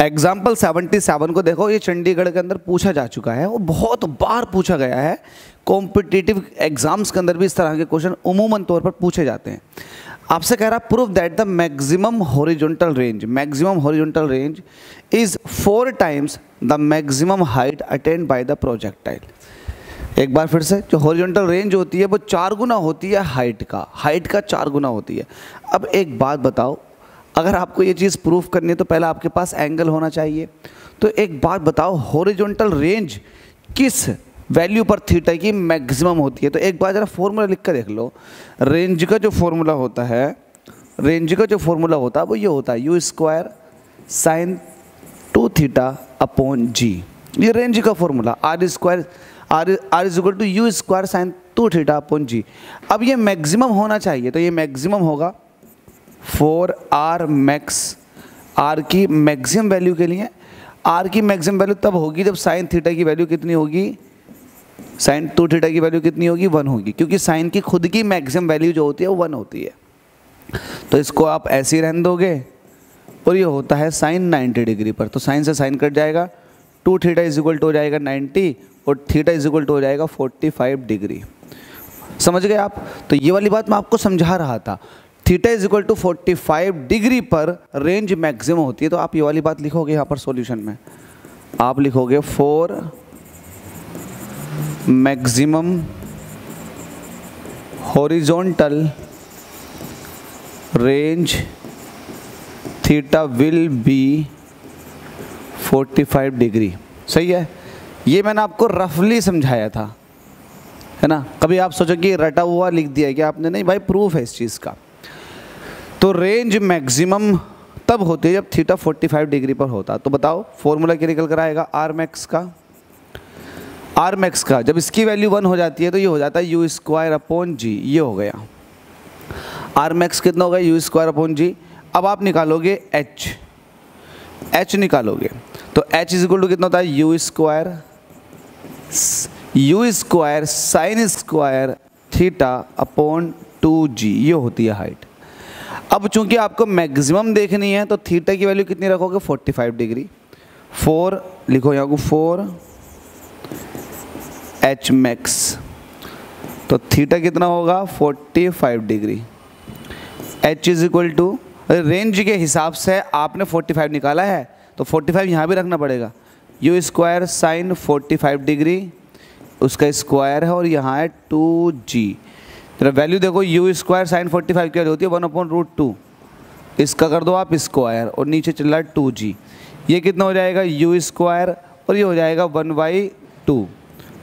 Example 77 को देखो, ये चंडीगढ़ के अंदर पूछा जा चुका है और बहुत बार पूछा गया है। कॉम्पिटिटिव एग्जाम्स के अंदर भी इस तरह के क्वेश्चन उमूमन तौर पर पूछे जाते हैं। आपसे कह रहा prove that the maximum horizontal range is 4 times the maximum height attend by the projectile. एक बार फिर से, जो हॉरिजॉन्टल रेंज होती है वो 4 गुना होती है हाइट का 4 गुना होती है। अब एक बात बताओ, अगर आपको ये चीज़ प्रूफ करनी है तो पहले आपके पास एंगल होना चाहिए। तो एक बात बताओ, हॉरिजॉन्टल रेंज किस वैल्यू पर थीटा की मैक्सिमम होती है? तो एक बार ज़रा फॉर्मूला लिख कर देख लो। रेंज का जो फॉर्मूला होता है वो ये होता है u square sine 2 theta upon g. ये रेंज का formula r is equal to u square sine 2 theta upon g. अब ये मैक्सिमम होना चाहिए, तो ये मैक्सिमम होगा 4r मैक्स। r की मैक्सिमम वैल्यू के लिए, r की मैक्सिमम वैल्यू तब होगी जब साइन थीटा की वैल्यू कितनी होगी, साइन 2 थीटा की वैल्यू कितनी होगी, 1 होगी, क्योंकि साइन की खुद की मैक्सिमम वैल्यू जो होती है वो 1 होती है। तो इसको आप ऐसे ही रहने दोगे और ये होता है साइन 90 डिग्री पर, तो साइन से साइन कट जाएगा, 2 थीटा इज इक्वल टू हो जाएगा 90 और थीटा इज इक्वल टू हो जाएगा 45 डिग्री। समझ गए आप? तो ये वाली बात मैं आपको समझा रहा था, theta is equal to 45 degree पर रेंज मैक्सिमम होती है। तो आप ये वाली बात लिखोगे यहाँ पर सॉल्यूशन में, आप लिखोगे 4 maximum horizontal range theta will be 45 degree. सही है, ये मैंने आपको रफली समझाया था, है ना। कभी आप सोचो कि रटा हुआ लिख दिया कि आपने, नहीं भाई, प्रूफ है इस चीज़ का। तो रेंज मैक्सिमम तब होती है जब थीटा 45 डिग्री पर होता। तो बताओ फॉर्मूला क्या निकल कर आएगा, आर मैक्स का जब इसकी वैल्यू 1 हो जाती है तो ये हो जाता है u स्क्वायर अपॉन जी। ये हो गया आर मैक्स कितना होगा, u स्क्वायर अपॉन जी। अब आप निकालोगे h निकालोगे तो h इज इक्वल टू कितना होता है, u square sine square theta upon 2g। ये होती है हाइट। अब चूंकि आपको मैक्सिमम देखनी है तो थीटा की वैल्यू कितनी रखोगे, 45 डिग्री। 4 लिखो यहाँ को, 4 h मैक्स, तो थीटा कितना होगा 45 degree. h is equal to, range के हिसाब से आपने 45 निकाला है तो 45 यहाँ भी रखना पड़ेगा, u स्क्वायर साइन 45 डिग्री उसका स्क्वायर है और यहाँ है 2g। तो वैल्यू देखो, u स्क्वायर साइन 45 की वैल्यू होती है 1/√2, इसका कर दो आप स्क्वायर और नीचे चल रहा है 2g। ये कितना हो जाएगा, u स्क्वायर और ये हो जाएगा 1/2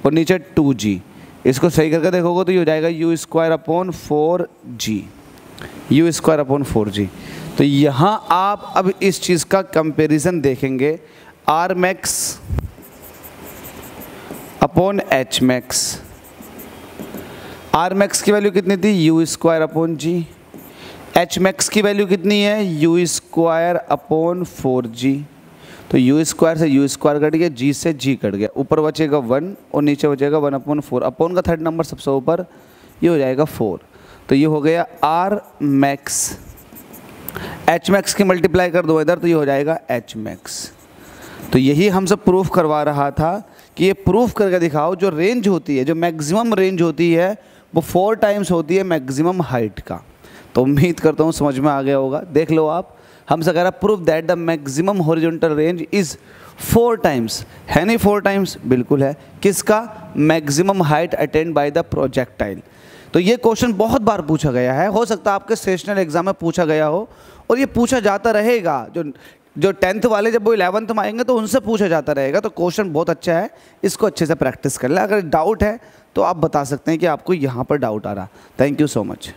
और नीचे 2g। इसको सही करके देखोगे तो ये हो जाएगा u square upon 4g, u square upon 4g। तो यहाँ आप अब इस चीज़ का कंपैरिजन देखेंगे, r max upon h max. R max की वैल्यू कितनी थी, u square upon g। h max की वैल्यू कितनी है, u स्क्वायर अपॉन 4g। तो u स्क्वायर से u स्क्वायर कट गया, g से g कट गया, ऊपर बचेगा 1 और नीचे बचेगा 1/4। अपॉन का थर्ड नंबर सबसे ऊपर, ये हो जाएगा 4। तो ये हो गया r मैक्स। h मैक्स की मल्टीप्लाई कर दो इधर तो ये हो जाएगा h मैक्स। तो यही हमसे प्रूफ करवा रहा था कि ये प्रूफ करके दिखाओ, जो रेंज होती है, जो मैक्सिमम रेंज होती है वो 4 टाइम्स होती है मैक्सिमम हाइट का। तो उम्मीद करता हूँ समझ में आ गया होगा। देख लो आप, हमसे कह रहा proof that the maximum horizontal range is 4 times, है नहीं 4 टाइम्स, बिल्कुल है। किसका, maximum height attend by the projectile. तो ये क्वेश्चन बहुत बार पूछा गया है, हो सकता है आपके सेशनल एग्जाम में पूछा गया हो और ये पूछा जाता रहेगा। जो 10th वाले जब वो 11th में आएंगे तो उनसे पूछा जाता रहेगा। तो क्वेश्चन बहुत अच्छा है, इसको अच्छे से प्रैक्टिस कर लें। अगर डाउट है तो आप बता सकते हैं कि आपको यहाँ पर डाउट आ रहा। Thank you so much.